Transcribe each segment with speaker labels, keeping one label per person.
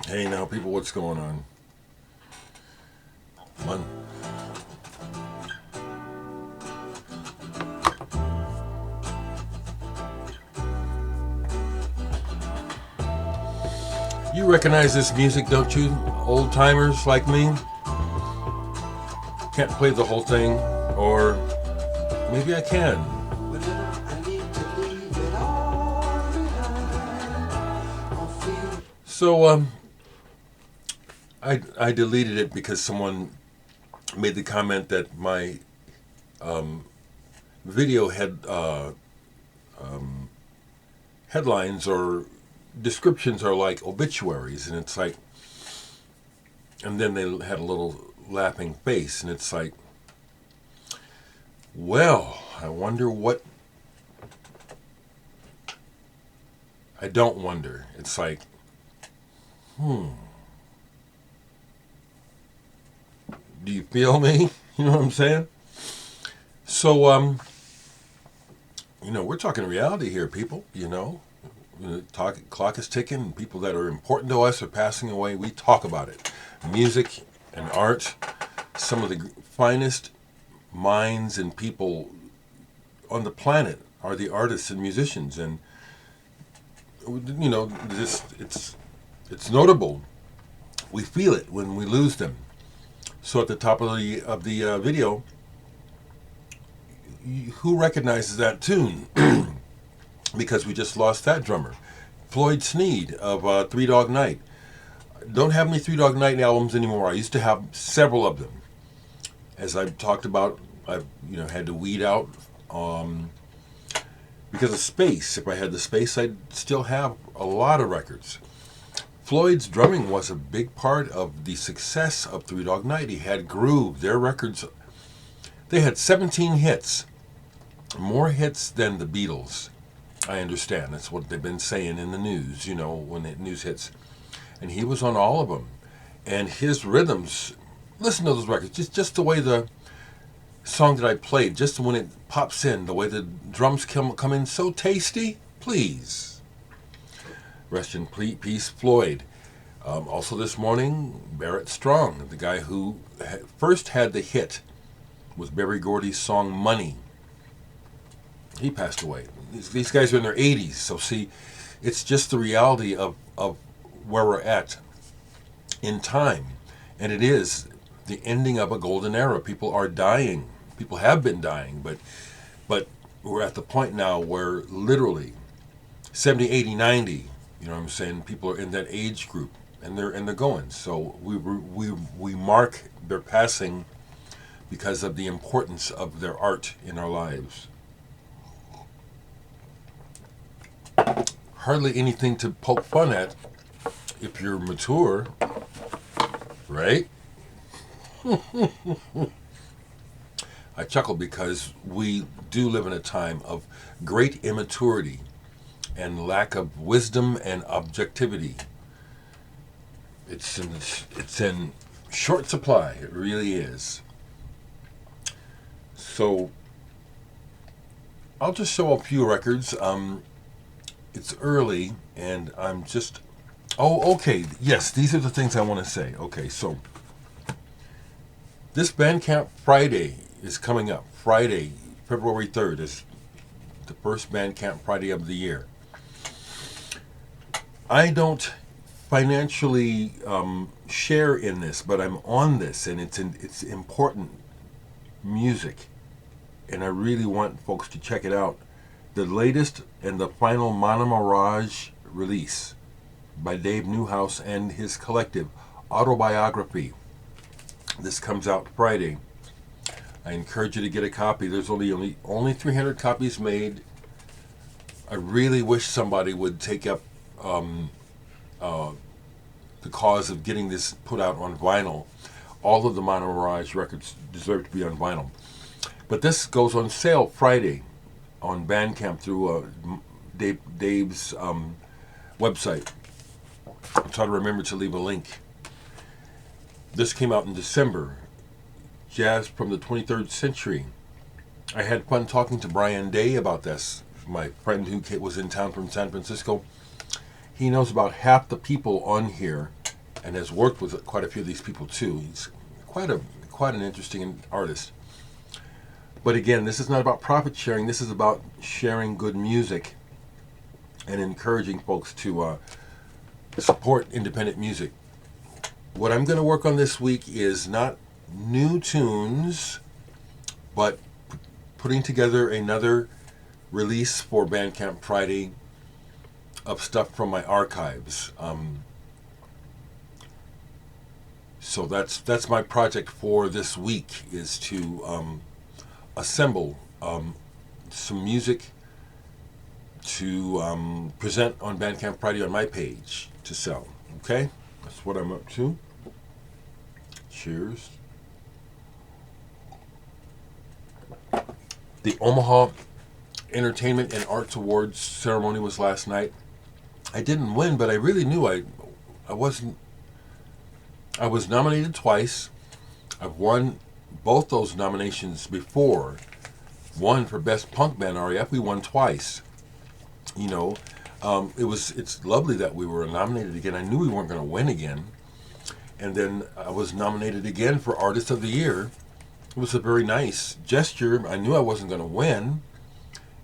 Speaker 1: Hey now, people, what's going on? One. You recognize this music, don't you? Old timers like me can't play the whole thing, or maybe I can. So I deleted it because someone made the comment that my video had headlines or descriptions are like obituaries, and it's like, and then they had a little laughing face, and it's like, well, I wonder what. I don't wonder. It's like, do you feel me? You know what I'm saying? So, we're talking reality here, people. Clock is ticking, and people that are important to us are passing away. We talk about it. Music and art, some of the finest minds and people on the planet are the artists and musicians, and it's notable. We feel it when we lose them. So at the top of the video, who recognizes that tune? Because we just lost that drummer, Floyd Sneed of Three Dog Night. Don't have any Three Dog Night albums anymore. I used to have several of them. As I've talked about, I've had to weed out because of space. If I had the space, I'd still have a lot of records. Floyd's drumming was a big part of the success of Three Dog Night. He had groove. Their records, they had 17 hits, more hits than the Beatles. I understand. That's what they've been saying in the news, when the news hits. And he was on all of them. And his rhythms, listen to those records, just the way the song that I played, just when it pops in, the way the drums come in so tasty, please. Rest in peace, Floyd. Also this morning, Barrett Strong, the guy who first had the hit with Berry Gordy's song Money. He passed away. These guys are in their 80s, so see, it's just the reality of where we're at in time. And it is the ending of a golden era. People are dying. People have been dying, but we're at the point now where literally 70, 80, 90, you know what I'm saying, people are in that age group, and they're going. So we mark their passing because of the importance of their art in our lives. Hardly anything to poke fun at if you're mature, right? I chuckle because we do live in a time of great immaturity and lack of wisdom and objectivity. It's in short supply. It really is. So I'll just show a few records. It's early, and I'm just... Oh, okay. Yes, these are the things I want to say. Okay, so this Bandcamp Friday is coming up. Friday, February 3rd is the first Bandcamp Friday of the year. I don't financially share in this, but I'm on this, and it's important music, and I really want folks to check it out. The latest and the final Mana Mirage release by Dave Newhouse and his collective, Autobiography. This comes out Friday. I encourage you to get a copy. There's only 300 copies made. I really wish somebody would take up the cause of getting this put out on vinyl. All of the Mana Mirage records deserve to be on vinyl. But this goes on sale Friday on Bandcamp through Dave's website. I'll try to remember to leave a link. This came out in December. Jazz from the 23rd century. I had fun talking to Brian Day about this, my friend who was in town from San Francisco. He knows about half the people on here and has worked with quite a few of these people too. He's quite an interesting artist. But again, this is not about profit sharing. This is about sharing good music and encouraging folks to support independent music. What I'm going to work on this week is not new tunes, but putting together another release for Bandcamp Friday of stuff from my archives. So that's my project for this week, is to assemble some music to present on Bandcamp Friday on my page to sell. Okay? That's what I'm up to. Cheers. The Omaha Entertainment and Arts Awards ceremony was last night. I didn't win, but I really knew I wasn't. I was nominated twice. I've won both those nominations before. One for Best Punk Band REF, we won twice. You know, it's lovely that we were nominated again. I knew we weren't going to win again. And then I was nominated again for Artist of the Year. It was a very nice gesture. I knew I wasn't going to win.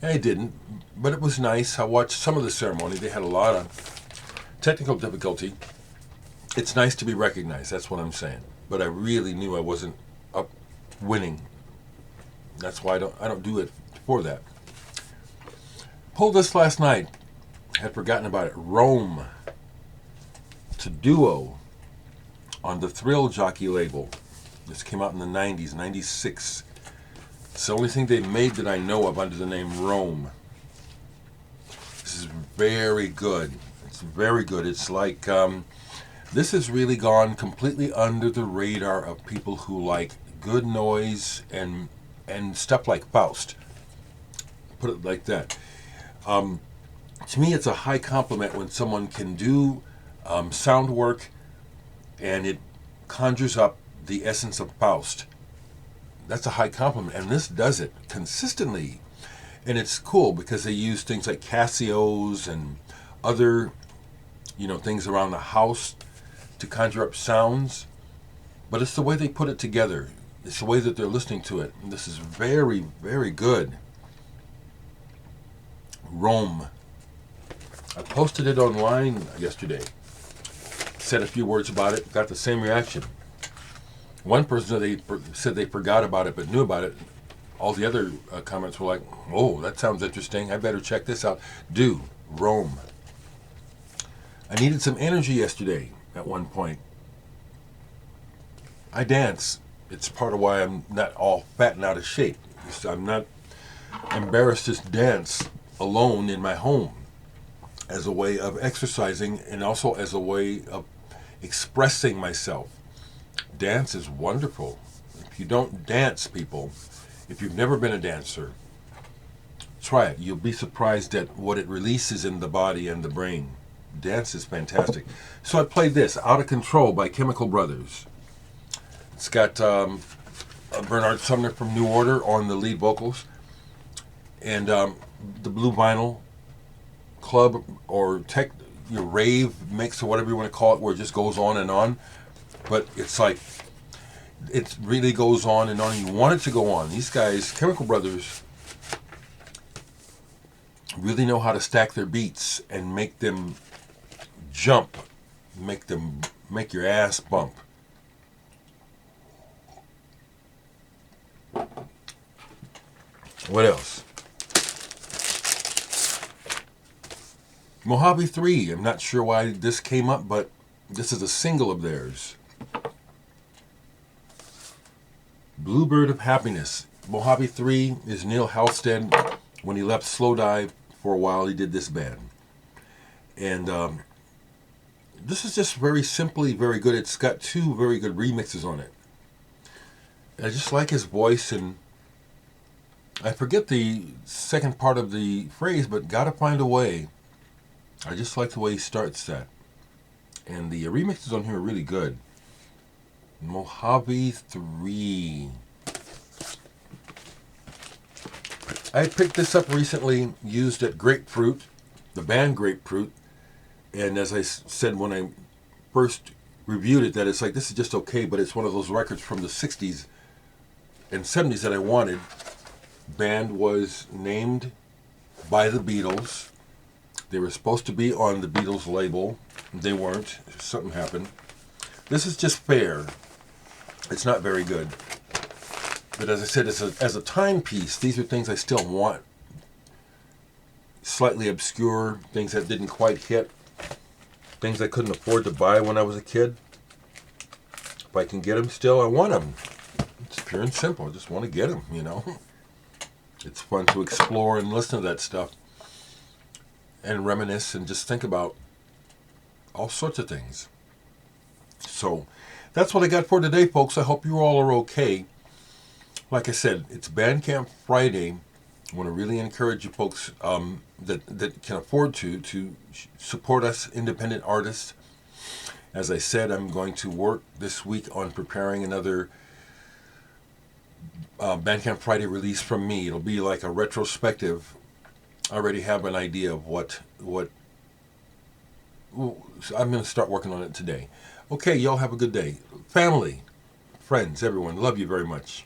Speaker 1: And I didn't, but it was nice. I watched some of the ceremony. They had a lot of technical difficulty. It's nice to be recognized, that's what I'm saying. But I really knew I wasn't up winning. That's why I don't do it for that. Pulled this last night. Had forgotten about it. Rome. It's a duo on the Thrill Jockey label. This came out in the 90s, 96. It's the only thing they made that I know of under the name Rome. This is very good. It's very good. It's like, this has really gone completely under the radar of people who like good noise and stuff like Faust. Put it like that. To me, it's a high compliment when someone can do sound work and it conjures up the essence of Faust. That's a high compliment, and this does it consistently. And it's cool because they use things like Casios and other, things around the house to conjure up sounds. But it's the way they put it together. It's the way that they're listening to it. And this is very, very good. Rome. I posted it online yesterday. Said a few words about it. Got the same reaction. One person said they forgot about it but knew about it. All the other comments were like, "Oh, that sounds interesting. I better check this out." Rome. I needed some energy yesterday at one point. I dance. It's part of why I'm not all fat and out of shape. I'm not embarrassed to dance alone in my home as a way of exercising and also as a way of expressing myself. Dance is wonderful. If you don't dance, people, if you've never been a dancer, try it. You'll be surprised at what it releases in the body and the brain. Dance is fantastic. So I played this, Out of Control by Chemical Brothers. It's got Bernard Sumner from New Order on the lead vocals, and the Blue Vinyl Club or your rave mix or whatever you want to call it, where it just goes on and on. But it's like, it really goes on and on, and you want it to go on. These guys, Chemical Brothers, really know how to stack their beats and make them jump, make your ass bump. What else? Mojave 3. I'm not sure why this came up, but this is a single of theirs. Bluebird of Happiness. Mojave 3 is Neil Halstead. When he left Slowdive for a while, he did this band. And this is just very simply very good. It's got two very good remixes on it. I just like his voice, and I forget the second part of the phrase, but gotta find a way. I just like the way he starts that. And the remixes on here are really good. Mojave 3. I picked this up recently, used at Grapefruit, the band Grapefruit. And as I said when I first reviewed it that it's like, this is just okay, but it's one of those records from the 60s and 70s that I wanted. Band was named by the Beatles. They were supposed to be on the Beatles label. They weren't. Something happened. This is just fair. It's not very good. But as I said, as a timepiece, these are things I still want. Slightly obscure, things that didn't quite hit, things I couldn't afford to buy when I was a kid. If I can get them still, I want them. It's pure and simple. I just want to get them, you know. It's fun to explore and listen to that stuff and reminisce and just think about all sorts of things. So that's what I got for today, folks. I hope you all are okay. Like I said, it's Bandcamp Friday. I want to really encourage you folks that can afford to support us independent artists. As I said, I'm going to work this week on preparing another Bandcamp Friday release from me. It'll be like a retrospective. I already have an idea of what I'm going to start working on it today. Okay, y'all have a good day. Family, friends, everyone, love you very much.